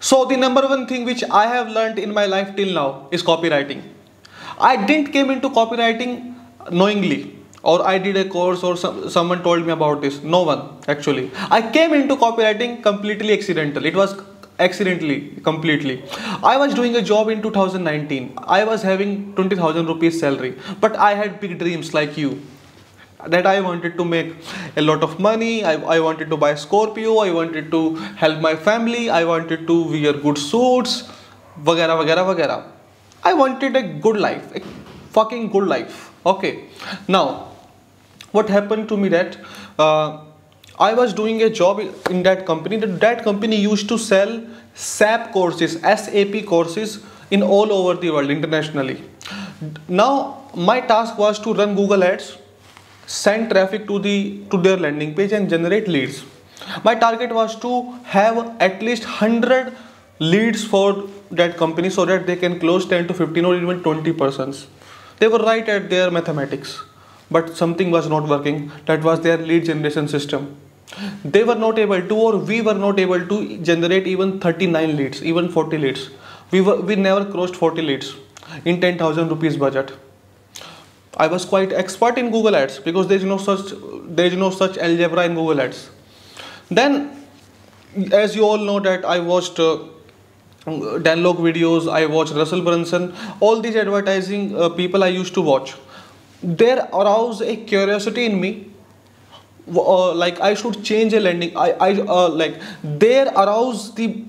So the number one thing which I have learned in my life till now is copywriting. I didn't came into copywriting knowingly, or I did a course, or someone told me about this. No one actually. I came into copywriting completely accidental. It was accidentally, completely. I was doing a job in 2019. I was having 20,000 rupees salary, but I had big dreams like you, that I wanted to make a lot of money. I wanted to buy Scorpio. I wanted to help my family. I wanted to wear good suits, vagara vagara vagara. I wanted a good life, a fucking good life. Okay. Now, what happened to me that I was doing a job in that company. That company used to sell SAP courses, SAP courses in all over the world internationally. Now, my task was to run Google Ads, send traffic to their landing page and generate leads. My target was to have at least 100 leads for that company, so that they can close 10 to 15 or even 20 persons. They were right at their mathematics, but something was not working. That was their lead generation system. They were not able to, or we were not able to generate even 39 leads, even 40 leads. We never crossed 40 leads in 10,000 rupees budget. I was quite expert in Google Ads, because there is no such algebra in Google Ads. Then, as you all know, that I watched Dan Lok videos, I watched Russell Brunson, all these advertising people I used to watch. There aroused a curiosity in me, like I should change a landing. There aroused the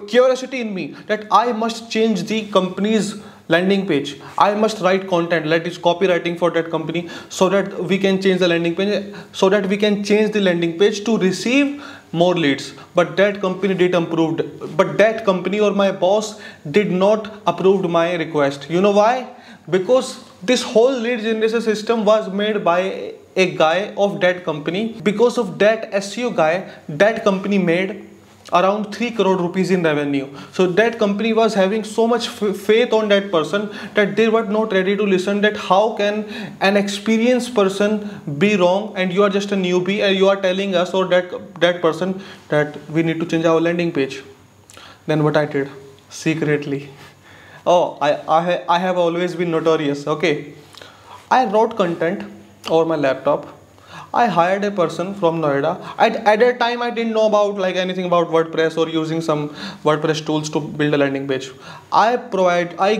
curiosity in me that I must change the company's landing page. I must write content, that is copywriting for that company, so that we can change the landing page, so that we can change the landing page to receive more leads. But that company did approved. But that company or my boss did not approved my request. You know why? Because this whole lead generation system was made by a guy of that company. Because of that SEO guy, that company made around 3 crore rupees in revenue. So that company was having so much faith on that person, that they were not ready to listen that how can an experienced person be wrong, and you are just a newbie and you are telling us or that person that we need to change our landing page. Then what I did secretly, I have always been notorious. Okay, I wrote content over my laptop. I hired a person from Noida. At that time, I didn't know about anything about WordPress or using some WordPress tools to build a landing page. I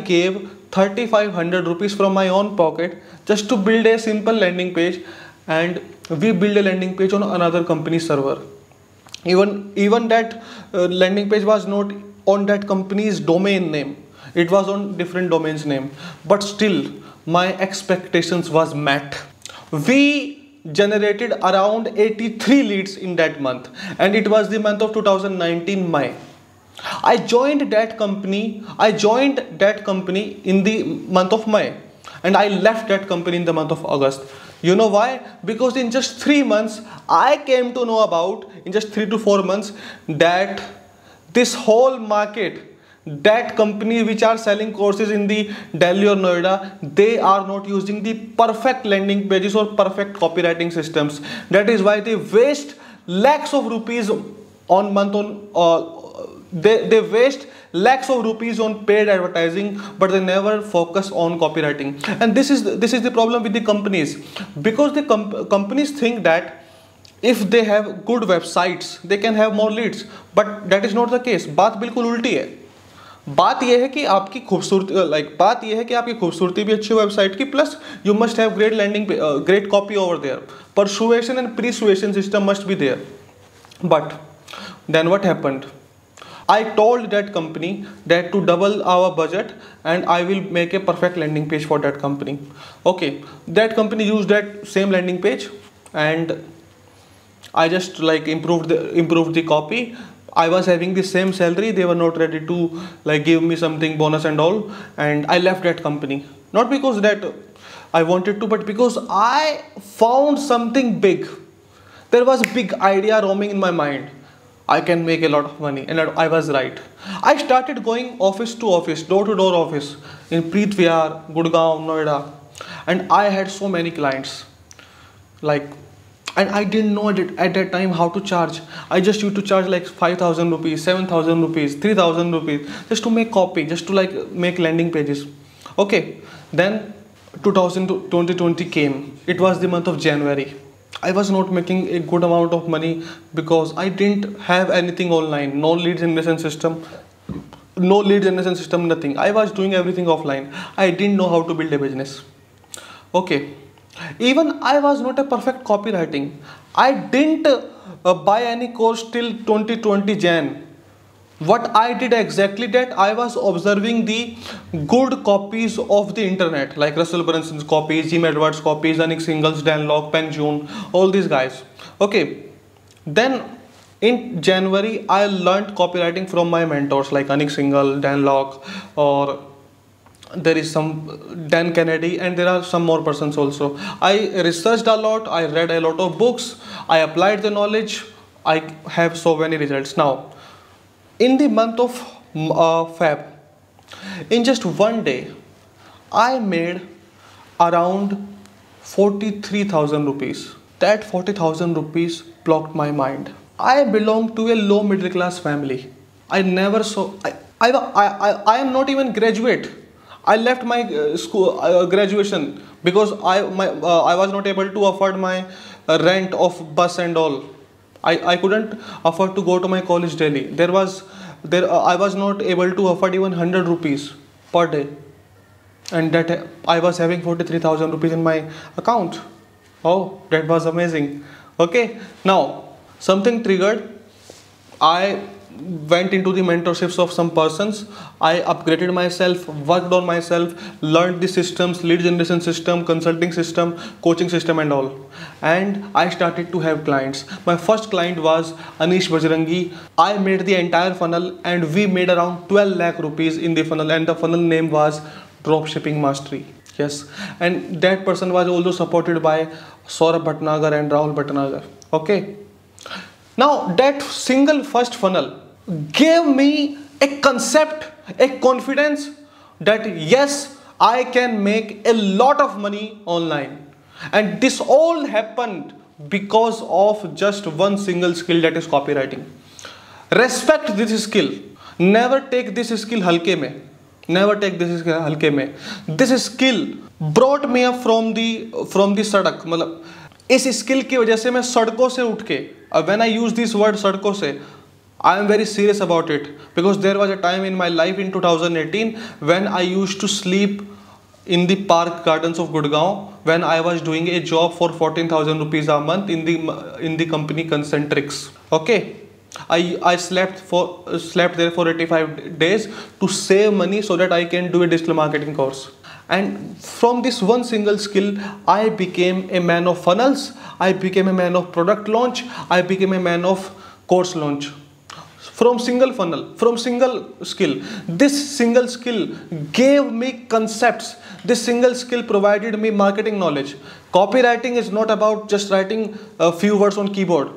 gave 3,500 rupees from my own pocket just to build a simple landing page, and we build a landing page on another company's server. Even that landing page was not on that company's domain name. It was on different domain's name. But still, my expectations was met. We generated around 83 leads in that month, and it was the month of 2019 May. I joined that company in the month of May, and I left that company in the month of August. You know why? Because in just 3 months I came to know about, in just 3 to 4 months, that this whole market, that company which are selling courses in the Delhi or Noida, they are not using the perfect landing pages or perfect copywriting systems. That is why they waste lakhs of rupees on month on they waste lakhs of rupees on paid advertising, but they never focus on copywriting. And this is the problem with the companies, because the companies think that if they have good websites they can have more leads, but that is not the case. बात बिल्कुल उल्टी है. बात यह है कि आपकी खूबसूरती भी अच्छी वेबसाइट की, plus you must have great landing great copy over there. Persuasion and presuasion system must be there. But then what happened? I told that company that to double our budget and I will make a perfect landing page for that company. Okay, that company used that same landing page, and I just improved the copy. I was having the same salary. They were not ready to give me something bonus and all, and I left that company. Not because that I wanted to, but because I found something big. There was a big idea roaming in my mind. I can make a lot of money, and I was right. I started going office to office, door to door office in Preet Vihar, Gurgaon, Noida, and I had so many clients. and I didn't know at that time how to charge. I just used to charge like 5,000 rupees, 7,000 rupees, 3,000 rupees just to make copy, just to like make landing pages. Okay, then 2020 came. It was the month of January. I was not making a good amount of money because I didn't have anything online, no lead generation system, nothing. I was doing everything offline. I didn't know how to build a business. Okay, even I was not a perfect copywriting. I didn't buy any course till 2020 Jan. What I did exactly that I was observing the good copies of the internet, like Russell Brunson's copies, Jim Edwards copies, Anik Singles, Dan Lok, Pen June, all these guys. Okay, then in January I learned copywriting from my mentors like Anik Singal, Dan Lok, or there is some Dan Kennedy, and there are some more persons also. I researched a lot, I read a lot of books, I applied the knowledge, I have so many results now. In the month of Feb, in just one day, I made around 43,000 rupees. That 40,000 rupees blocked my mind. I belong to a low middle class family. I never saw, I am not even graduate. I left my school graduation because I was not able to afford my rent of bus and all. I couldn't afford to go to my college daily. I was not able to afford even 100 rupees per day, and that I was having 43,000 rupees in my account. Oh, that was amazing. Okay, now something triggered. I went into the mentorships of some persons. I upgraded myself, worked on myself, learned the systems, lead generation system, consulting system, coaching system and all. And I started to have clients. My first client was Anish Bajrangi. I made the entire funnel and we made around 12 lakh rupees in the funnel, and the funnel name was Dropshipping Mastery. Yes, and that person was also supported by Saurabh Bhatnagar and Rahul Bhatnagar. Okay. Now that single first funnel gave me a concept, a confidence that yes, I can make a lot of money online. And this all happened because of just one single skill, that is copywriting. Respect this skill. Never take this skill halke mein. Never take this skill halke mein. This skill brought me up from the सड़क, मतलब इस skill की वजह से मैं सड़कों से उठ के, when I use this word सड़कों से, I am very serious about it because there was a time in my life in 2018 when I used to sleep in the park gardens of Gurgaon when I was doing a job for 14,000 rupees a month in the company Concentrix. Okay, I slept there for 85 days to save money so that I can do a digital marketing course. And from this one single skill, I became a man of funnels, I became a man of product launch, I became a man of course launch. From single funnel, from single skill. This single skill gave me concepts. This single skill provided me marketing knowledge. Copywriting is not about just writing a few words on keyboard.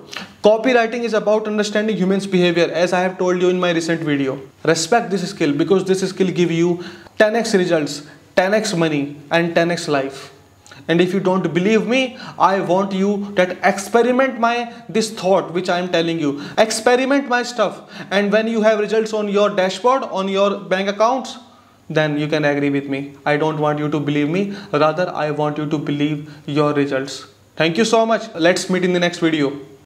Copywriting is about understanding humans' behavior, as I have told you in my recent video. Respect this skill because this skill gives you 10x results, 10x money and 10x life. And if you don't believe me, I want you that experiment this thought which I am telling you. Experiment my stuff, and when you have results on your dashboard, on your bank accounts, then you can agree with me. I don't want you to believe me, rather I want you to believe your results. Thank you so much. Let's meet in the next video.